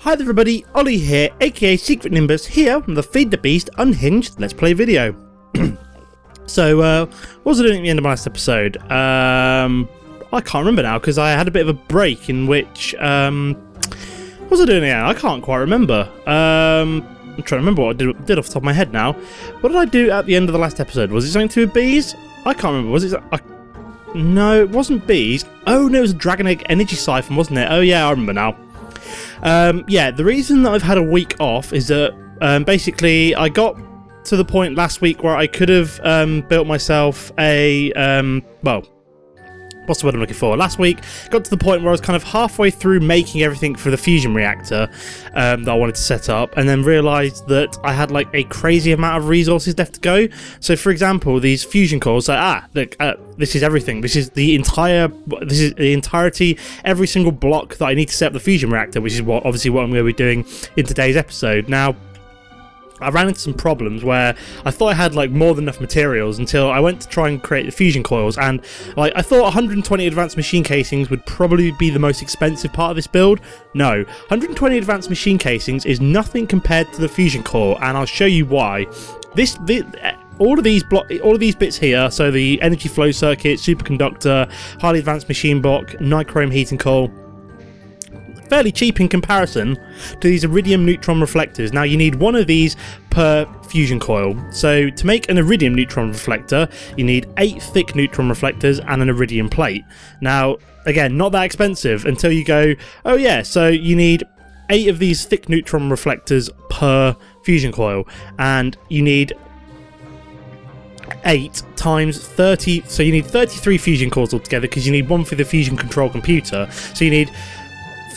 Hi there everybody, Ollie here, aka Secret Nimbus, here from the FTB Unhinged Let's Play video. So, what was I doing at the end of my last episode? I can't remember now, because I had a bit of a break in which, what was I doing again? I can't quite remember. I'm trying to remember what I did off the top of my head now. What did I do at the end of the last episode? Was it something to do with bees? I can't remember, was it? No, it wasn't bees. Oh no, it was a Dragon Egg Energy Siphon, wasn't it? Oh yeah, I remember now. Yeah, the reason that I've had a week off is that basically I got to the point last week where I could have built myself a, well, what's the word I'm looking for? Last week, got to the point where I was kind of halfway through making everything for the fusion reactor that I wanted to set up, and then realised that I had like a crazy amount of resources left to go. So, for example, these fusion cores, look, this is everything. This is the entirety, every single block that I need to set up the fusion reactor, which is obviously what I'm going to be doing in today's episode. Now, I ran into some problems where I thought I had like more than enough materials until I went to try and create the fusion coils, and like I thought 120 advanced machine casings would probably be the most expensive part of this build. No, 120 advanced machine casings is nothing compared to the fusion core, and I'll show you why. All of these bits here, so the energy flow circuit, superconductor, highly advanced machine block, nichrome heating coil, fairly cheap in comparison to these iridium neutron reflectors. Now you need one of these per fusion coil. So to make an iridium neutron reflector, you need 8 thick neutron reflectors and an iridium plate. Now, again, not that expensive until you go, oh yeah, so you need 8 of these thick neutron reflectors per fusion coil, and you need 8 times 30, so you need 33 fusion cores altogether, because you need one for the fusion control computer. So you need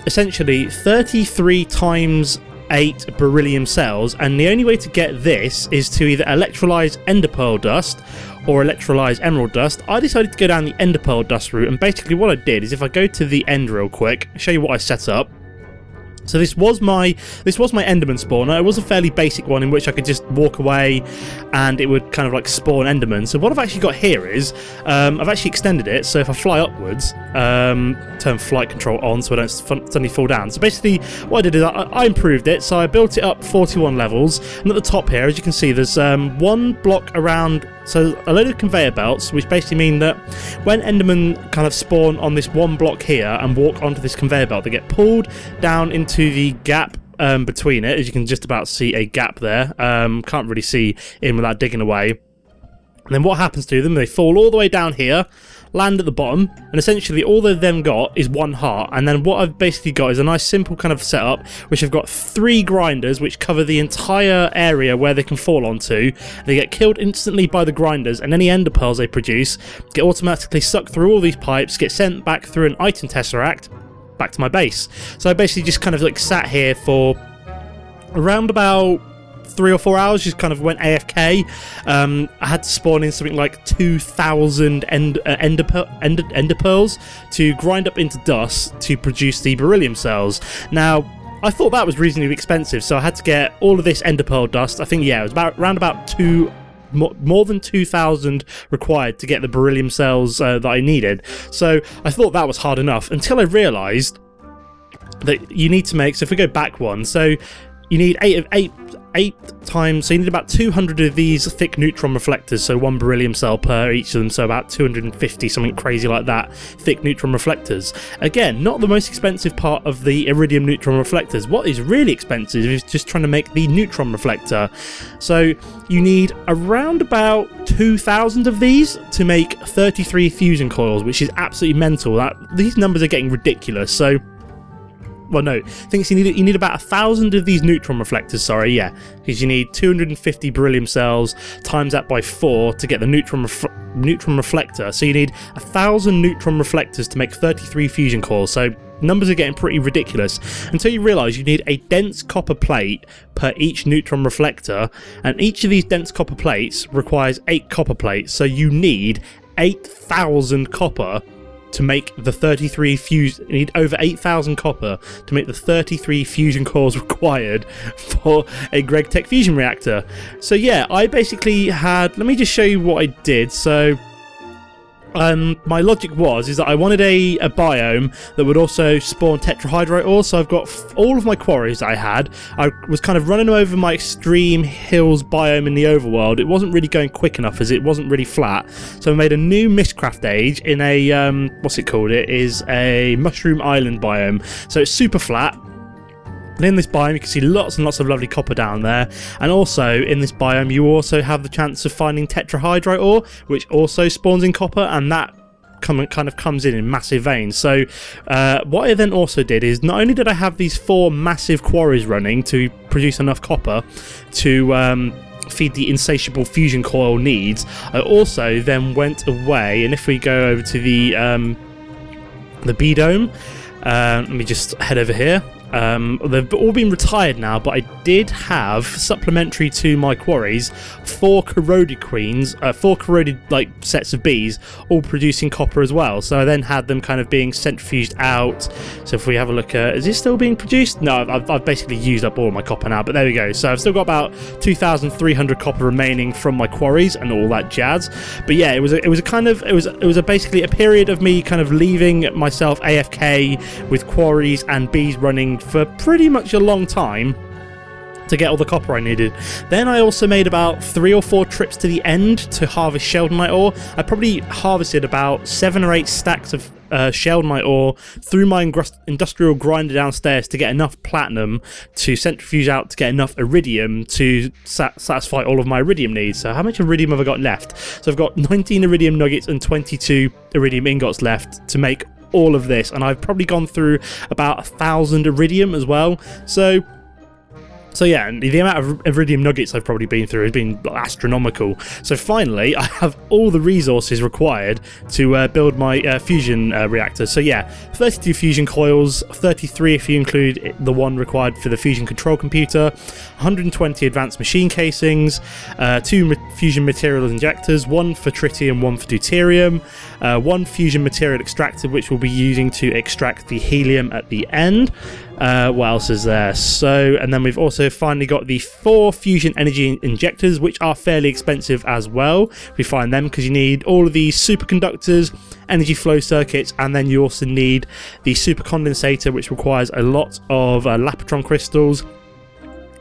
essentially 33 times 8 beryllium cells, and the only way to get this is to either electrolyze ender pearl dust or electrolyze emerald dust. I decided to go down the ender pearl dust route, and basically what I did is, if I go to the end real quick, show you what I set up. So this was my Enderman spawner. It was a fairly basic one in which I could just walk away and it would kind of like spawn Enderman. So what I've actually got here is, I've actually extended it, so if I fly upwards, turn flight control on so I don't suddenly fall down. So basically what I did is I improved it, so I built it up 41 levels, and at the top here, as you can see, there's one block around, so a load of conveyor belts, which basically mean that when Enderman kind of spawn on this one block here and walk onto this conveyor belt, they get pulled down into the gap between it. As you can just about see a gap there. Can't really see in without digging away. And then what happens to them? They fall all the way down here, land at the bottom, and essentially all they've then got is 1 heart. And then what I've basically got is a nice simple kind of setup, which I've got 3 grinders which cover the entire area where they can fall onto. They get killed instantly by the grinders, and any ender pearls they produce get automatically sucked through all these pipes, get sent back through an item tesseract back to my base. So I basically just kind of like sat here for around about 3 or 4 hours, just kind of went AFK. I had to spawn in something like 2,000 ender pearls to grind up into dust to produce the beryllium cells. Now, I thought that was reasonably expensive, so I had to get all of this ender pearl dust. I think, yeah, it was around about more than 2,000 required to get the beryllium cells that I needed. So I thought that was hard enough, until I realised that you need to make, so if we go back one, so you need 8 times, so you need about 200 of these thick neutron reflectors, so 1 beryllium cell per each of them, so about 250, something crazy like that, thick neutron reflectors. Again, not the most expensive part of the iridium neutron reflectors. What is really expensive is just trying to make the neutron reflector. So you need around about 2,000 of these to make 33 fusion coils, which is absolutely mental. These numbers are getting ridiculous. So, well, no, I think you need about 1,000 of these neutron reflectors, sorry, yeah, because you need 250 beryllium cells, times that by 4 to get the neutron reflector. So you need 1,000 neutron reflectors to make 33 fusion cores. So numbers are getting pretty ridiculous, until you realise you need a dense copper plate per each neutron reflector, and each of these dense copper plates requires 8 copper plates. So you need 8,000 copper to make the 33 fusion. You need over 8,000 copper to make the 33 fusion cores required for a Greg Tech fusion reactor. So yeah, I basically had, let me just show you what I did. So my logic is that I wanted a biome that would also spawn tetrahydrite ore. So I've got all of my quarries that I had. I was kind of running over my extreme hills biome in the overworld. It wasn't really going quick enough as it wasn't really flat. So I made a new Mistcraft age in a what's it called? It is a mushroom island biome. So it's super flat. And in this biome, you can see lots and lots of lovely copper down there. And also, in this biome, you also have the chance of finding tetrahydrite ore, which also spawns in copper, and that kind of comes in massive veins. So what I then also did is, not only did I have these 4 massive quarries running to produce enough copper to feed the insatiable fusion coil needs, I also then went away, and if we go over to the B-dome, let me just head over here. They've all been retired now, but I did have, supplementary to my quarries, 4 corroded queens, 4 corroded sets of bees, all producing copper as well. So I then had them kind of being centrifuged out. So if we have a look at, is this still being produced? No, I've basically used up all my copper now, but there we go. So I've still got about 2,300 copper remaining from my quarries and all that jazz. But yeah, it was basically a period of me kind of leaving myself AFK with quarries and bees running for pretty much a long time to get all the copper I needed. Then I also made about 3 or 4 trips to the end to harvest sheldonite ore. I probably harvested about 7 or 8 stacks of sheldonite ore through my industrial grinder downstairs to get enough platinum to centrifuge out to get enough iridium to satisfy all of my iridium needs. So how much iridium have I got left? So I've got 19 iridium nuggets and 22 iridium ingots left to make all of this, and I've probably gone through about 1,000 iridium as well. So yeah, and the amount of iridium nuggets I've probably been through has been astronomical. So finally, I have all the resources required to build my fusion reactor. So yeah, 32 fusion coils, 33 if you include the one required for the fusion control computer, 120 advanced machine casings, 2 fusion material injectors, 1 for tritium, 1 for deuterium, 1 fusion material extractor which we'll be using to extract the helium at the end. What else is there? So, and then we've also finally got the 4 fusion energy injectors, which are fairly expensive as well. We find them because you need all of these superconductors, energy flow circuits, and then you also need the supercondensator, which requires a lot of lapotron crystals.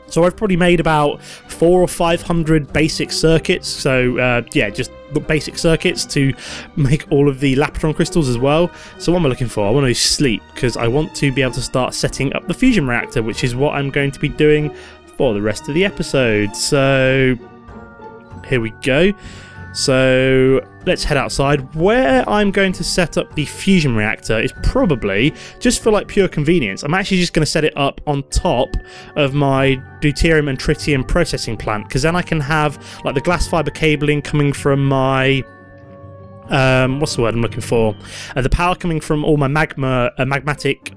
So I've probably made about 400 or 500 basic circuits. So yeah, just basic circuits to make all of the lapotron crystals as well. So what am I looking for? I want to sleep because I want to be able to start setting up the fusion reactor, which is what I'm going to be doing for the rest of the episode. So here we go. So let's head outside. Where I'm going to set up the fusion reactor is probably, just for pure convenience, I'm actually just going to set it up on top of my deuterium and tritium processing plant, because then I can have the glass fiber cabling coming from my what's the word I'm looking for? The power coming from all my magmatic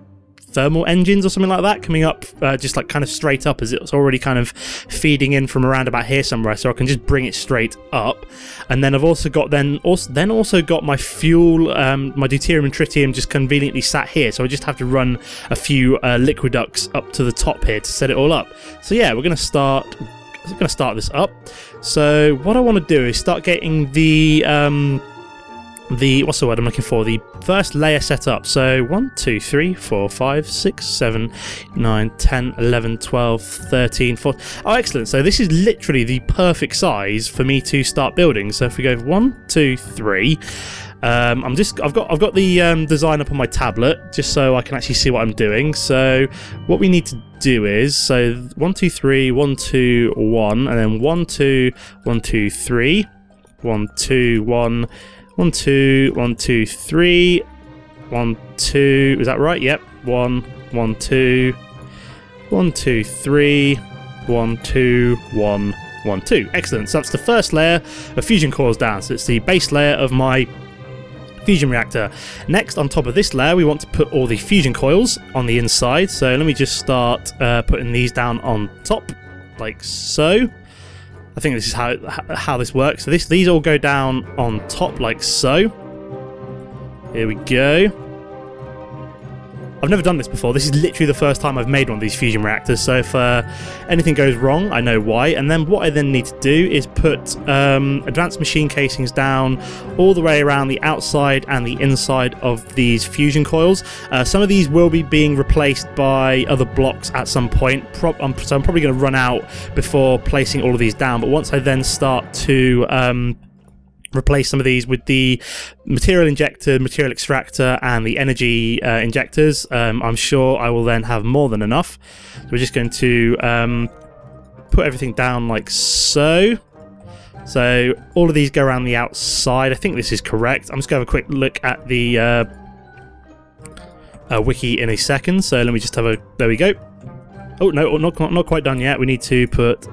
thermal engines or something like that coming up just kind of straight up, as it's already kind of feeding in from around about here somewhere, so I can just bring it straight up. And then I've also got also got my fuel, my deuterium and tritium just conveniently sat here, so I just have to run a few liquiducts up to the top here to set it all up. So yeah, we're going to start this up. So what I want to do is start getting the what's the word I'm looking for? The first layer set up. So 1, 2, 3, 4, 5, 6, 7, 9, 10, 11, 12, 13, 14. Oh, excellent. So this is literally the perfect size for me to start building. So if we go 1, 2, 3, I've got the design up on my tablet just so I can actually see what I'm doing. So what we need to do is, so 1, 2, 3, 1, 2, 1, and then 1, 2, 1, 2, 3, 1, 2, 1, 1, 2, 1, 2, 3, 1, 2, is that right? Yep. 1, 1, 2, 1, 2, 3, 1, 2, 1, 1, 2. Excellent. So that's the first layer of fusion cores down. So it's the base layer of my fusion reactor. Next, on top of this layer, we want to put all the fusion coils on the inside. So let me just start putting these down on top, like so. I think this is how this works. So these all go down on top like so. Here we go. I've never done this before. This is literally the first time I've made one of these fusion reactors, so if anything goes wrong, I know why. And then what I then need to do is put advanced machine casings down all the way around the outside and the inside of these fusion coils. Some of these will be being replaced by other blocks at some point, so I'm probably going to run out before placing all of these down. But once I then start to replace some of these with the material injector, material extractor, and the energy injectors, I'm sure I will then have more than enough. So we're just going to put everything down like so. So all of these go around the outside. I think this is correct. I'm just going to have a quick look at the wiki in a second. So let me just have a... There we go. Oh, no, not quite done yet. We need to put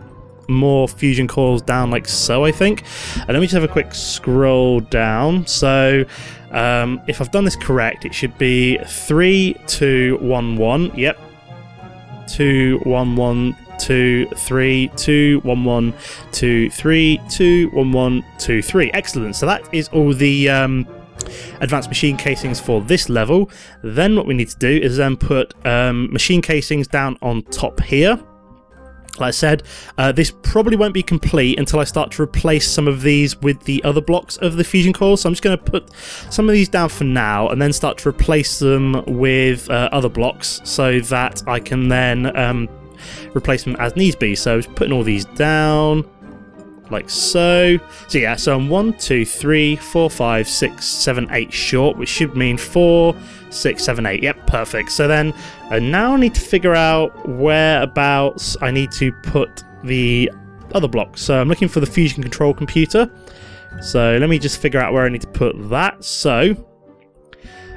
more fusion coils down like so, I think. And let me just have a quick scroll down. So if I've done this correct, it should be 3 2 1 1. Yep, 2 1 1 2 3 2 1 1 2 3 2 1 1 2 3. Excellent. So that is all the advanced machine casings for this level. Then what we need to do is then put machine casings down on top here. Like I said, this probably won't be complete until I start to replace some of these with the other blocks of the fusion coil. So I'm just going to put some of these down for now and then start to replace them with other blocks so that I can then replace them as needs be. So just putting all these down like so. So yeah, so I'm 1 2 3 4 5 6 7 8 short, which should mean 4 6 7 8. Yep, perfect. So then now I need to figure out whereabouts I need to put the other blocks. So I'm looking for the fusion control computer. So let me just figure out where I need to put that. So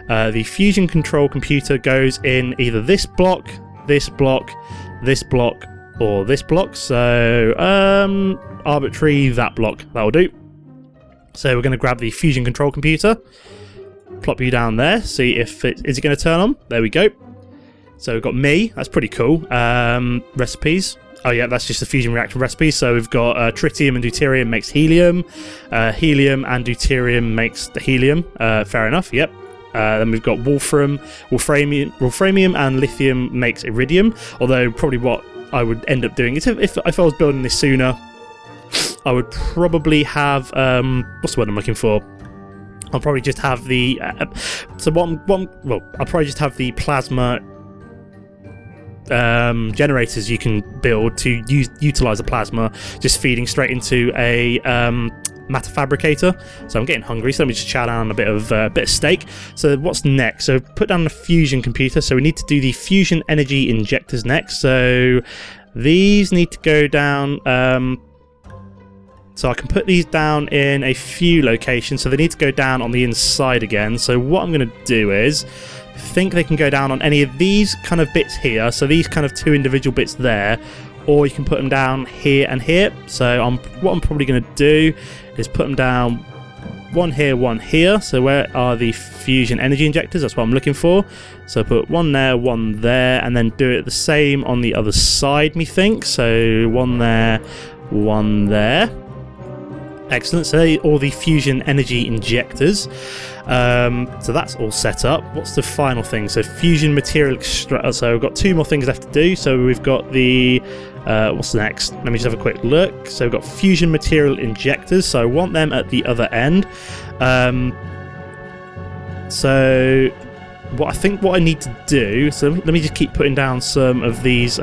the fusion control computer goes in either this block, this block, this block, or this block. So arbitrary, that block, that'll do. So we're going to grab the fusion control computer, plop you down there, see if is it going to turn on. There we go. So we've got me, that's pretty cool. Recipes, oh yeah, that's just the fusion reactor recipe. So we've got tritium and deuterium makes helium, helium and deuterium makes the helium. Fair enough, yep. Then we've got wolframium and lithium makes iridium. Although probably what I would end up doing is if I was building this sooner, I would probably have what's the word I'm looking for? I'll probably just have the I'll probably just have the plasma generators you can build to utilize the plasma, just feeding straight into a matter fabricator. So I'm getting hungry, so let me just chow down a bit of steak. So what's next? So put down the fusion computer. So we need to do the fusion energy injectors next. So these need to go down. So I can put these down in a few locations. So they need to go down on the inside again. So what I'm going to do is, I think they can go down on any of these kind of bits here. So these kind of two individual bits there. Or you can put them down here and here. So what I'm probably going to do is put them down one here. So where are the fusion energy injectors? That's what I'm looking for. So put one there, and then do it the same on the other side, methinks. So one there, one there. Excellent. So they're all the fusion energy injectors. So that's all set up. What's the final thing? So fusion material extractor. So we've got two more things left to do. So we've got the what's next? Let me just have a quick look. So we've got fusion material injectors. So I want them at the other end. So what I need to do. So let me just keep putting down some of these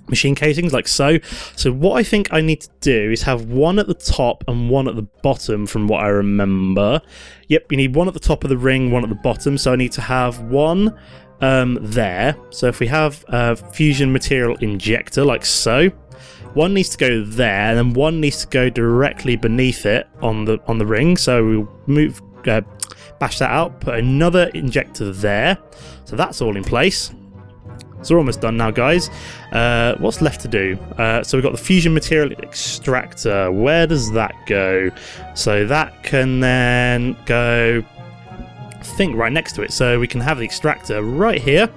machine casings like so. So what I think I need to do is have one at the top and one at the bottom from what I remember. Yep, you need one at the top of the ring, one at the bottom. So I need to have one there. So if we have a fusion material injector like so, one needs to go there and then one needs to go directly beneath it on the ring. So we'll move bash that out, put another injector there. So that's all in place. So we're almost done now, guys. What's left to do? So we've got the fusion material extractor. Where does that go? So that can then go, I think, right next to it. So we can have the extractor right here.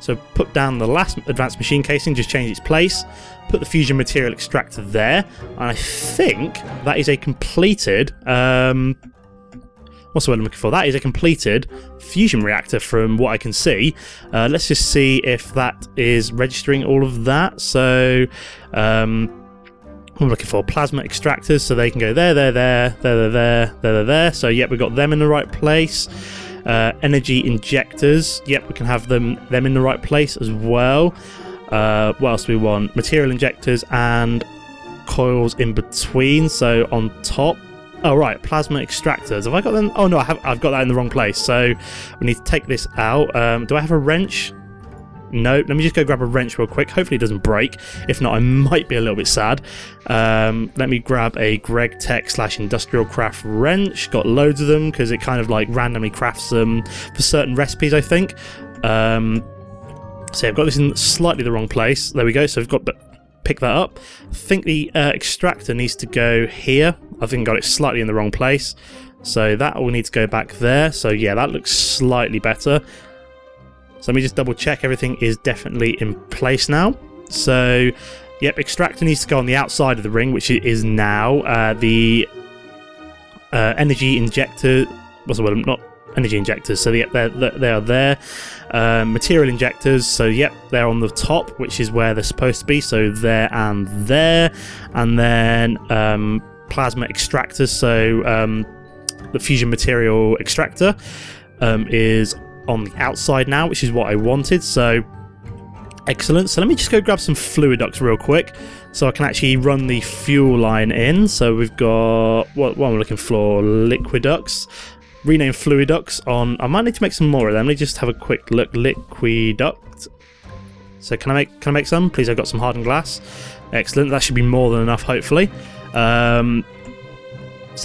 So put down the last advanced machine casing, just change its place. Put the fusion material extractor there. And I think that is a completed what's the word I'm looking for? That is a completed fusion reactor from what I can see. Let's just see if that is registering all of that. So I'm looking for plasma extractors, so they can go there. So yep, we've got them in the right place. Energy injectors, yep, we can have them in the right place as well. What else do we want? Material injectors and coils in between, so on top. Oh right, plasma extractors. Have I got them? Oh no, I've got that in the wrong place. So we need to take this out. Do I have a wrench? No, let me just go grab a wrench real quick. Hopefully it doesn't break. If not, I might be a little bit sad. Let me grab a Greg Tech / Industrial Craft wrench. Got loads of them because it kind of like randomly crafts them for certain recipes, I think. So I've got this in slightly the wrong place. There we go. So I've got pick that up. I think the extractor needs to go here. I think I got it slightly in the wrong place. So that will need to go back there. So yeah, that looks slightly better. So let me just double check everything is definitely in place now. So yep, extractor needs to go on the outside of the ring, which it is now. The energy injector, what's the word? Not energy injectors. So yep, they are there. Material injectors, so yep, they're on the top, which is where they're supposed to be. So there and there. And then plasma extractors, so the fusion material extractor is on the outside now, which is what I wanted. So excellent. So let me just go grab some fluid ducts real quick so I can actually run the fuel line in. So we've got what am I looking for? Liquid ducts. Rename fluid ducts on. I might need to make some more of them. Let me just have a quick look. Liquid duct. So can I make some? Please, I've got some hardened glass. Excellent. That should be more than enough, hopefully. So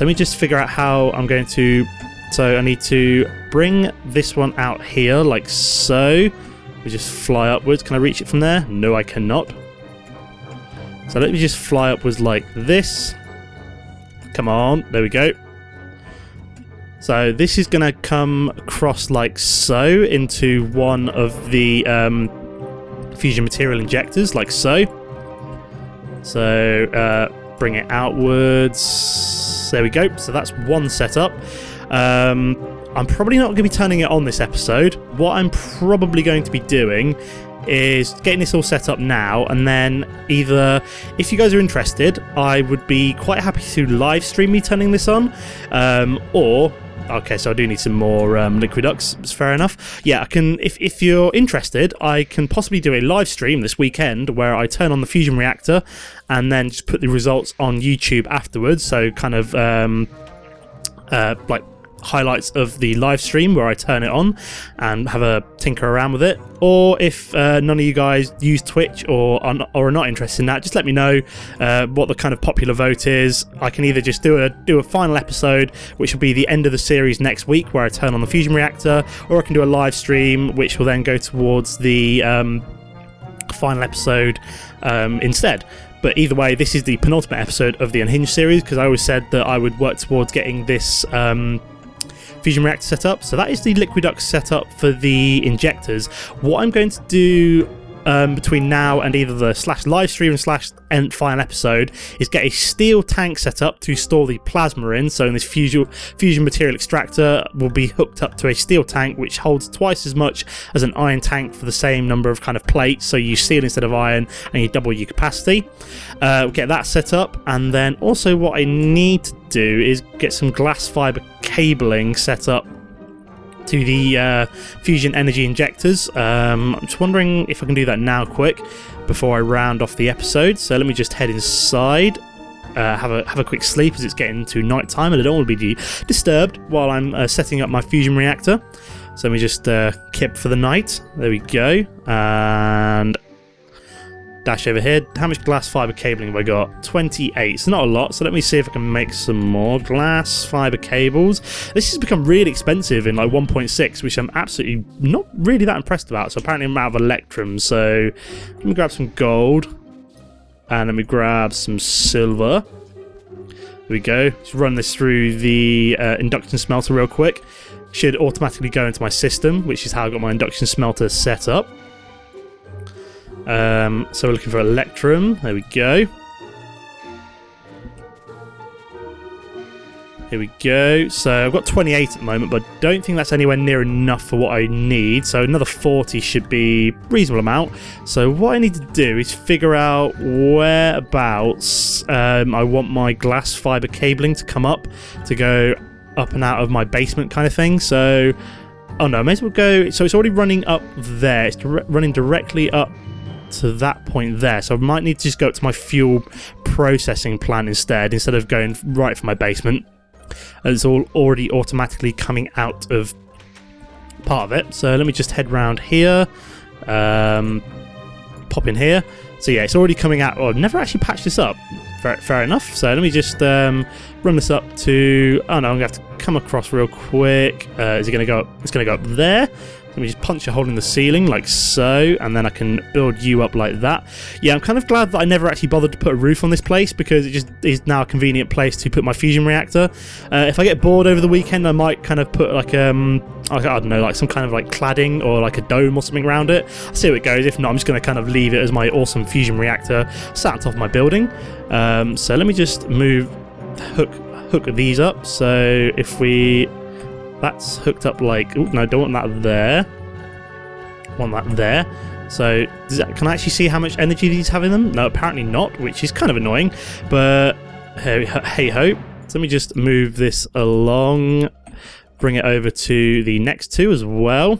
let me just figure out how I'm going to. So I need to bring this one out here, like so. We just fly upwards. Can I reach it from there? No, I cannot. So let me just fly upwards like this. Come on. There we go. So this is going to come across like so into one of the fusion material injectors, like so. So bring it outwards. There we go. So that's one setup. I'm probably not going to be turning it on this episode. What I'm probably going to be doing is getting this all set up now, and then either, if you guys are interested, I would be quite happy to live stream me turning this on, or okay, so I do need some more liquid ducts. It's fair enough. Yeah, I can. If you're interested, I can possibly do a live stream this weekend where I turn on the fusion reactor and then just put the results on YouTube afterwards. So kind of like highlights of the live stream where I turn it on and have a tinker around with it. Or if none of you guys use Twitch or are not interested in that, just let me know what the kind of popular vote is. I can either just do a final episode, which will be the end of the series next week, where I turn on the fusion reactor, or I can do a live stream, which will then go towards the final episode instead. But either way, this is the penultimate episode of the Unhinged series, because I always said that I would work towards getting this fusion reactor set up. So that is the liquid duct setup for the injectors. What I'm going to do between now and either the live stream and final episode is get a steel tank set up to store the plasma in. So in this fusion material extractor will be hooked up to a steel tank which holds twice as much as an iron tank for the same number of kind of plates. So you use steel instead of iron and you double your capacity. We'll get that set up, and then also what I need to do is get some glass fiber cabling set up to the fusion energy injectors. I'm just wondering if I can do that now quick before I round off the episode. So let me just head inside, have a quick sleep as it's getting to night time and I don't want to be disturbed while I'm setting up my fusion reactor. So let me just kip for the night. There we go. And dash over here. How much glass fiber cabling have I got? 28. It's not a lot, so let me see if I can make some more glass fiber cables. This has become really expensive in like 1.6, which I'm absolutely not really that impressed about. So apparently I'm out of electrum. So let me grab some gold and let me grab some silver. There we go. Let's run this through the induction smelter real quick. Should automatically go into my system, which is how I got my induction smelter set up. So we're looking for electrum. There we go. Here Here we go. So I've got 28 at the moment, but I don't think that's anywhere near enough for what I need. So another 40 should be a reasonable amount. So what I need to do is figure out whereabouts I want my glass fiber cabling to come up to go up and out of my basement kind of thing. So, oh no, I may as well go. So it's already running up there. It's running directly up to that point there, so I might need to just go up to my fuel processing plant instead of going right for my basement. It's all already automatically coming out of part of it. So let me just head round here, pop in here. So yeah, it's already coming out. Oh, I've never actually patched this up. Fair enough. So let me just run this up to, oh no, I'm gonna have to come across real quick. Is it gonna go up? It's gonna go up there. Let me just punch a hole in the ceiling like so, and then I can build you up like that. Yeah, I'm kind of glad that I never actually bothered to put a roof on this place, because it just is now a convenient place to put my fusion reactor. If I get bored over the weekend, I might kind of put like I don't know, like some kind of like cladding or like a dome or something around it. I'll see how it goes. If not, I'm just going to kind of leave it as my awesome fusion reactor sat on top of my building. So let me just hook these up. So if we... That's hooked up like... Ooh, no, I don't want that there. I want that there. So, can I actually see how much energy these have in them? No, apparently not, which is kind of annoying. But, hey-ho. So let me just move this along. Bring it over to the next two as well.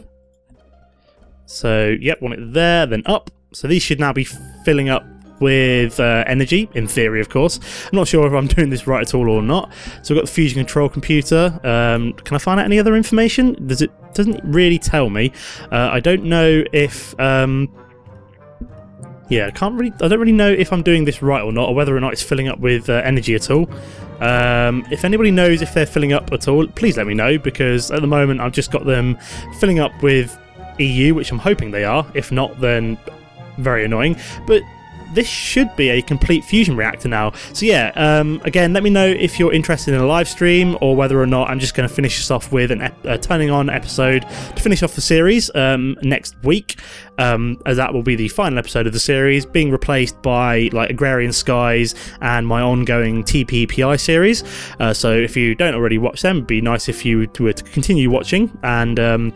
So, yep, want it there, then up. So these should now be filling up with energy, in theory, of course. I'm not sure if I'm doing this right at all or not. So we've got the fusion control computer. Can I find out any other information? It doesn't really tell me. I don't know if yeah, I don't really know if I'm doing this right or not, or whether or not it's filling up with energy at all. If anybody knows if they're filling up at all, please let me know, because at the moment I've just got them filling up with EU, which I'm hoping they are. If not, then very annoying. But this should be a complete fusion reactor now. So yeah, again, let me know if you're interested in a live stream, or whether or not I'm just going to finish this off with a turning on episode to finish off the series next week, as that will be the final episode of the series, being replaced by like Agrarian Skies and my ongoing TPPI series. So if you don't already watch them, it'd be nice if you were to continue watching, and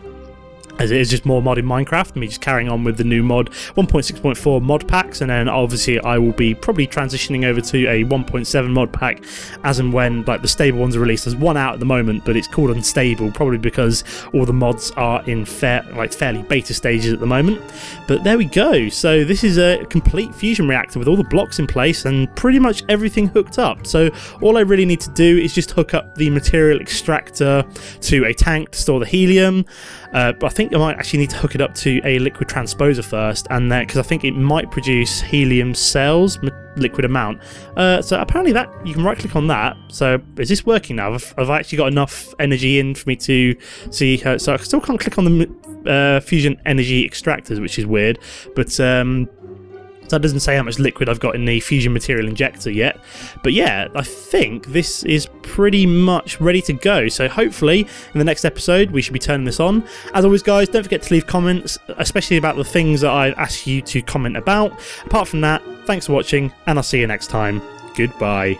as it is just more mod in Minecraft, me just carrying on with the new mod 1.6.4 mod packs, and then obviously I will be probably transitioning over to a 1.7 mod pack as and when like the stable ones are released. There's one out at the moment, but it's called unstable, probably because all the mods are in fairly beta stages at the moment. But there we go. So this is a complete fusion reactor with all the blocks in place and pretty much everything hooked up. So all I really need to do is just hook up the material extractor to a tank to store the helium. But I think I might actually need to hook it up to a liquid transposer first, and then because I think it might produce helium cells, liquid amount. So apparently that you can right click on that. So is this working now? I've actually got enough energy in for me to see her. So I still can't click on the fusion energy extractors, which is weird. But that doesn't say how much liquid I've got in the fusion material injector yet. But yeah, I think this is pretty much ready to go. So hopefully in the next episode we should be turning this on. As always, guys, don't forget to leave comments, especially about the things that I've asked you to comment about. Apart from that, thanks for watching, and I'll see you next time. Goodbye.